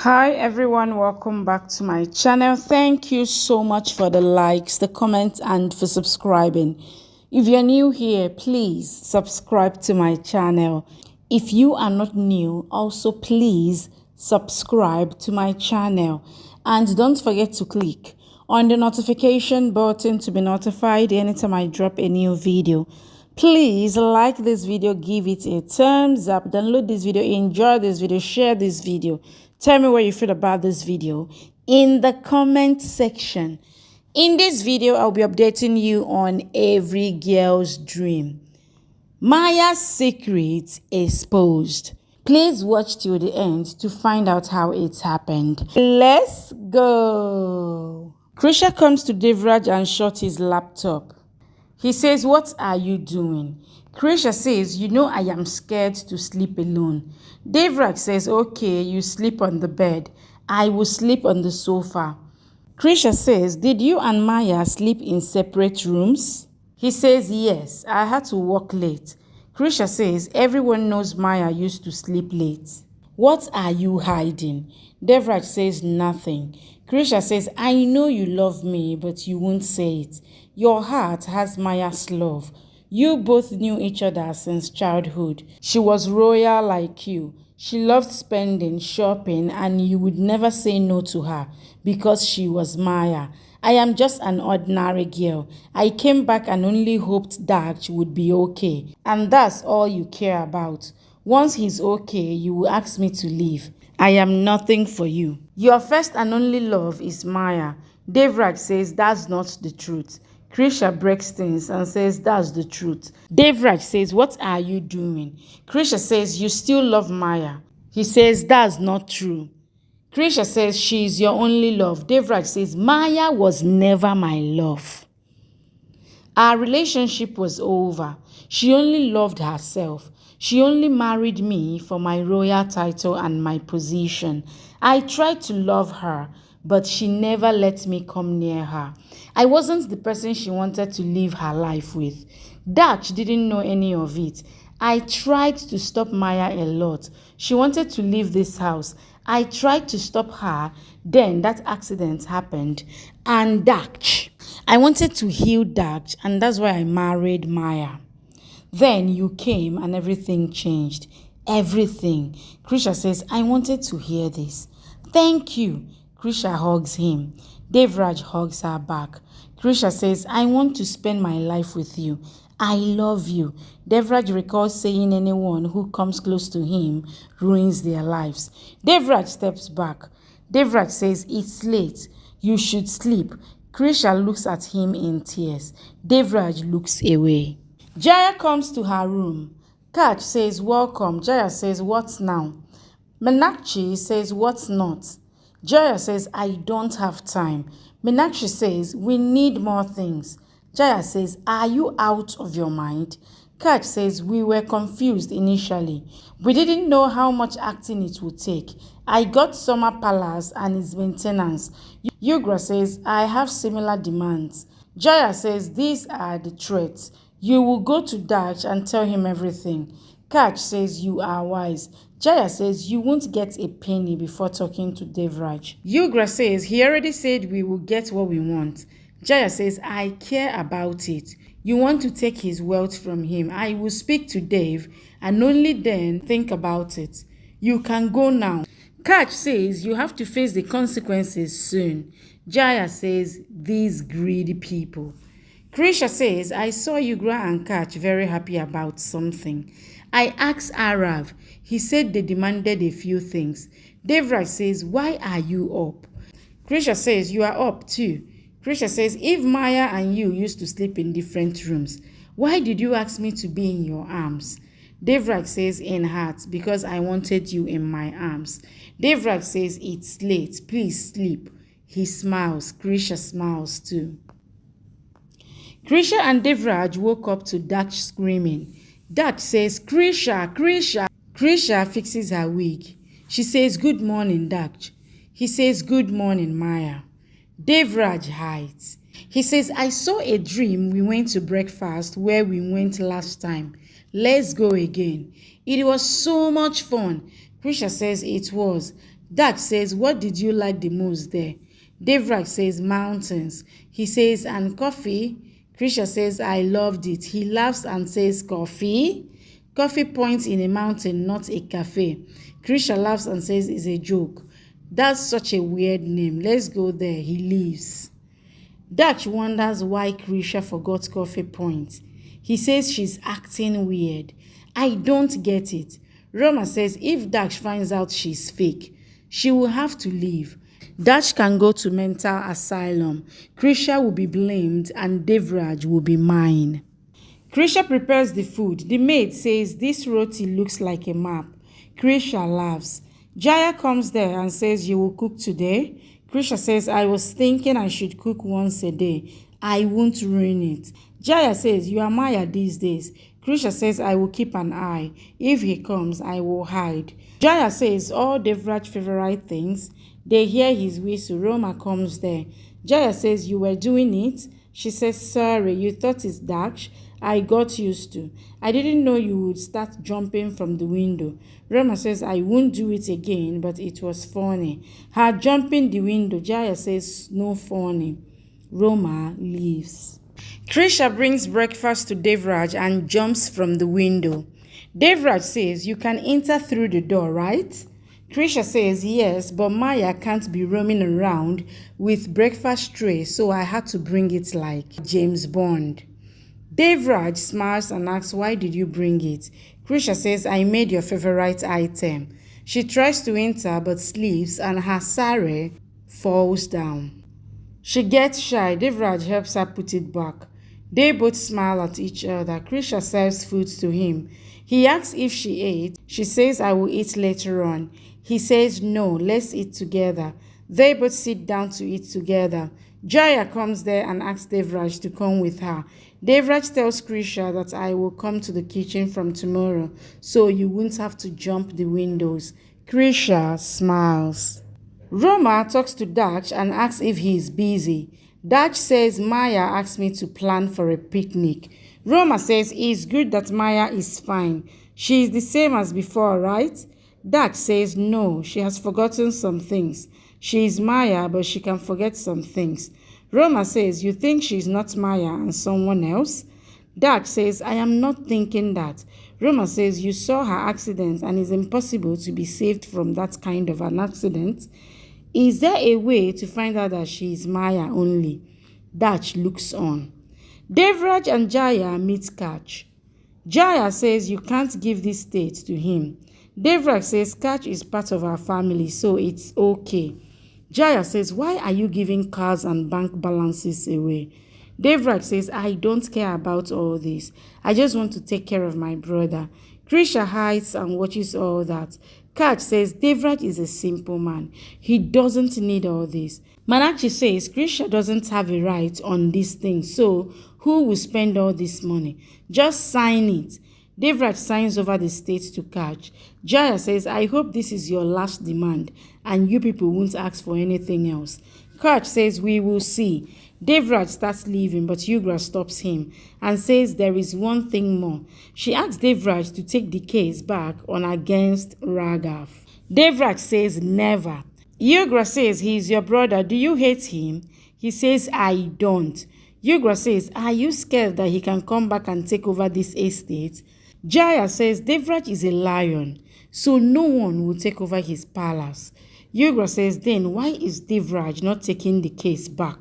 Hi everyone, welcome back to my channel. Thank you so much for the likes, the comments, and for subscribing. If you're new here, please subscribe to my channel. If you are not new, also please subscribe to my channel. And don't forget to click on the notification button to be notified anytime I drop a new video. Please like this video, give it a thumbs up, download this video, enjoy this video, share this video. Tell me what you feel about this video in the comment section. In this video, I'll be updating you on every girl's dream. Maya's secret exposed. Please watch till the end to find out how it happened. Let's go. Krisha comes to Devraj and shuts his laptop. He says, "What are you doing?" Krisha says, "You know I am scared to sleep alone." Devraj says, "Okay, you sleep on the bed. I will sleep on the sofa." Krisha says, "Did you and Maya sleep in separate rooms?" He says, "Yes, I had to work late." Krisha says, "Everyone knows Maya used to sleep late." "What are you hiding?" Devraj says, "Nothing." Krisha says, "I know you love me, but you won't say it. Your heart has Maya's love. You both knew each other since childhood. She was royal like you. She loved spending, shopping, and you would never say no to her because she was Maya. I am just an ordinary girl. I came back and only hoped Daj would be okay. And that's all you care about. Once he's okay, you will ask me to leave. I am nothing for you. Your first and only love is Maya." Devraj says that's not the truth. Krisha breaks things and says that's the truth. Devraj says, "What are you doing?" Krisha says, "You still love Maya." He says that's not true. Krisha says she is your only love. Devraj says Maya was never my love. Our relationship was over. She only loved herself. She only married me for my royal title and my position. I tried to love her, but she never let me come near her. I wasn't the person she wanted to live her life with. Daj didn't know any of it. I tried to stop Maya a lot. She wanted to leave this house. I tried to stop her. Then that accident happened. And Daj. I wanted to heal Daj, and that's why I married Maya. Then you came and everything changed. Everything. Krisha says, "I wanted to hear this." "Thank you." Krisha hugs him. Devraj hugs her back. Krisha says, "I want to spend my life with you. I love you." Devraj recalls saying anyone who comes close to him ruins their lives. Devraj steps back. Devraj says, "It's late. You should sleep." Krisha looks at him in tears. Devraj looks away. Jaya comes to her room. Kaj says, "Welcome." Jaya says, "What now?" Meenakshi says, "What not?" Jaya says, "I don't have time." Meenakshi says, "We need more things." Jaya says, "Are you out of your mind?" Kaj says, "We were confused initially. We didn't know how much acting it would take. I got Summer Palace and its maintenance." Yugra says, "I have similar demands." Jaya says, "These are the threats. You will go to Daj and tell him everything." Kaj says, "You are wise." Jaya says, "You won't get a penny before talking to Devraj." Yugra says, "He already said we will get what we want." Jaya says, "I care about it. You want to take his wealth from him. I will speak to Dev and only then think about it. You can go now." Kaj says, "You have to face the consequences soon." Jaya says, "These greedy people." Krisha says, "I saw Yugra and Kaj very happy about something. I asked Arav. He said they demanded a few things." Devraj says, "Why are you up?" Krisha says, "You are up too." Krisha says, "If Maya and you used to sleep in different rooms, why did you ask me to be in your arms?" Devraj says, "In heart, because I wanted you in my arms." Devraj says, "It's late. Please sleep." He smiles. Krisha smiles too. Krisha and Devraj woke up to Daj screaming. Daj says, "Krisha, Krisha." Krisha fixes her wig. She says, "Good morning, Daj." He says, "Good morning, Maya." Devraj hides. He says, "I saw a dream. We went to breakfast where we went last time. Let's go again. It was so much fun." Krisha says, "It was." Daksh says, what did you like the most there? Devraj says, mountains. He says, and coffee? Krisha says, I loved it. He laughs and says, coffee? Coffee points in a mountain, not a cafe. Krisha laughs and says, it's a joke. That's such a weird name. Let's go there. He leaves. Daksh wonders why Krisha forgot coffee points. He says she's acting weird. I don't get it. Roma says if Daksh finds out she's fake, she will have to leave. Daksh can go to mental asylum. Krisha will be blamed and Devraj will be mine. Krisha prepares the food. The maid says this roti looks like a map. Krisha laughs. Jaya comes there and says, you will cook today? Krisha says, I was thinking I should cook once a day. I won't ruin it. Jaya says, you are Maya these days. Krisha says, I will keep an eye. If he comes, I will hide. Jaya says, all Devraj's favorite things. They hear his whistle. Roma comes there. Jaya says, you were doing it? She says, sorry, you thought it's Daksh? I got used to. I didn't know you would start jumping from the window. Roma says, I won't do it again, but it was funny. Her jumping the window, Jaya says, no funny. Roma leaves. Krisha brings breakfast to Devraj and jumps from the window. Devraj says, you can enter through the door, right? Krisha says, yes, but Maya can't be roaming around with breakfast tray, so I had to bring it like James Bond. Devraj smiles and asks, why did you bring it? Krisha says, I made your favorite item. She tries to enter but slips and her sari falls down. She gets shy. Devraj helps her put it back. They both smile at each other. Krisha serves food to him. He asks if she ate. She says, I will eat later on. He says, no, let's eat together. They both sit down to eat together. Jaya comes there and asks Devraj to come with her. Devraj tells Krisha that I will come to the kitchen from tomorrow, so you won't have to jump the windows. Krisha smiles. Roma talks to Daksh and asks if he is busy. Daksh says Maya asked me to plan for a picnic. Roma says it's good that Maya is fine. She is the same as before, right? Daksh says no, she has forgotten some things. She is Maya, but she can forget some things. Roma says, you think she is not Maya and someone else? Daksh says, I am not thinking that. Roma says, you saw her accident and it's impossible to be saved from that kind of an accident. Is there a way to find out that she is Maya only? Daksh looks on. Devraj and Jaya meet Catch. Jaya says, you can't give this state to him. Devraj says, Catch is part of our family, so it's okay. Jaya says, why are you giving cars and bank balances away? Devraj says, I don't care about all this. I just want to take care of my brother. Krisha hides and watches all that. Catch says, Devraj is a simple man. He doesn't need all this. Manakshi says, Krisha doesn't have a right on this thing, so who will spend all this money? Just sign it. Devraj signs over the state to Catch. Jaya says, I hope this is your last demand and you people won't ask for anything else. Catch says, we will see. Devraj starts leaving, but Yugra stops him and says there is one thing more. She asks Devraj to take the case back on against Raghav. Devraj says never. Yugra says he is your brother. Do you hate him? He says, I don't. Yugra says, are you scared that he can come back and take over this estate? Jaya says Devraj is a lion, so no one will take over his palace. Yugra says, then why is Devraj not taking the case back?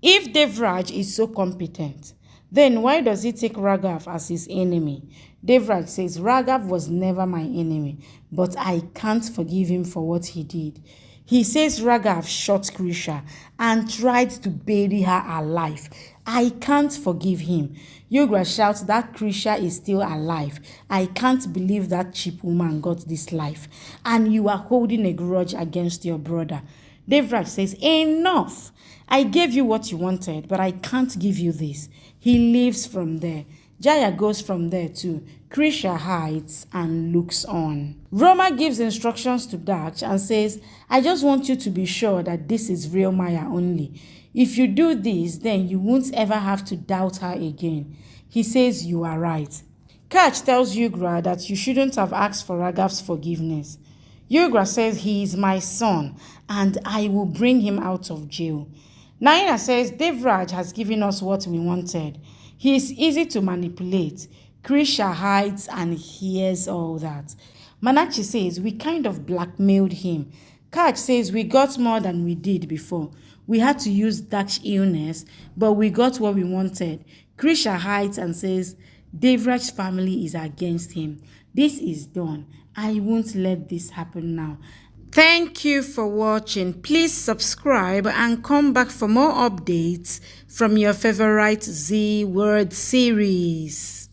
If Devraj is so competent, then why does he take Raghav as his enemy? Devraj says, Raghav was never my enemy, but I can't forgive him for what he did. He says Raghav shot Krisha and tried to bury her alive. I can't forgive him. Yugra shouts that Krisha is still alive. I can't believe that cheap woman got this life. And you are holding a grudge against your brother. Devraj says, enough. I gave you what you wanted, but I can't give you this. He leaves from there. Jaya goes from there too. Krisha hides and looks on. Roma gives instructions to Daksh and says, I just want you to be sure that this is real Maya only. If you do this, then you won't ever have to doubt her again. He says you are right. Catch tells Yugra that you shouldn't have asked for Raghav's forgiveness. Yugra says he is my son and I will bring him out of jail. Naina says Devraj has given us what we wanted. He is easy to manipulate. Krisha hides and hears all that. Manachi says we kind of blackmailed him. Kaj says we got more than we did before. We had to use dark illness, but we got what we wanted. Krisha hides and says Devraj's family is against him. This is done. I won't let this happen now. Thank you for watching. Please subscribe and come back for more updates from your favorite Z Word series.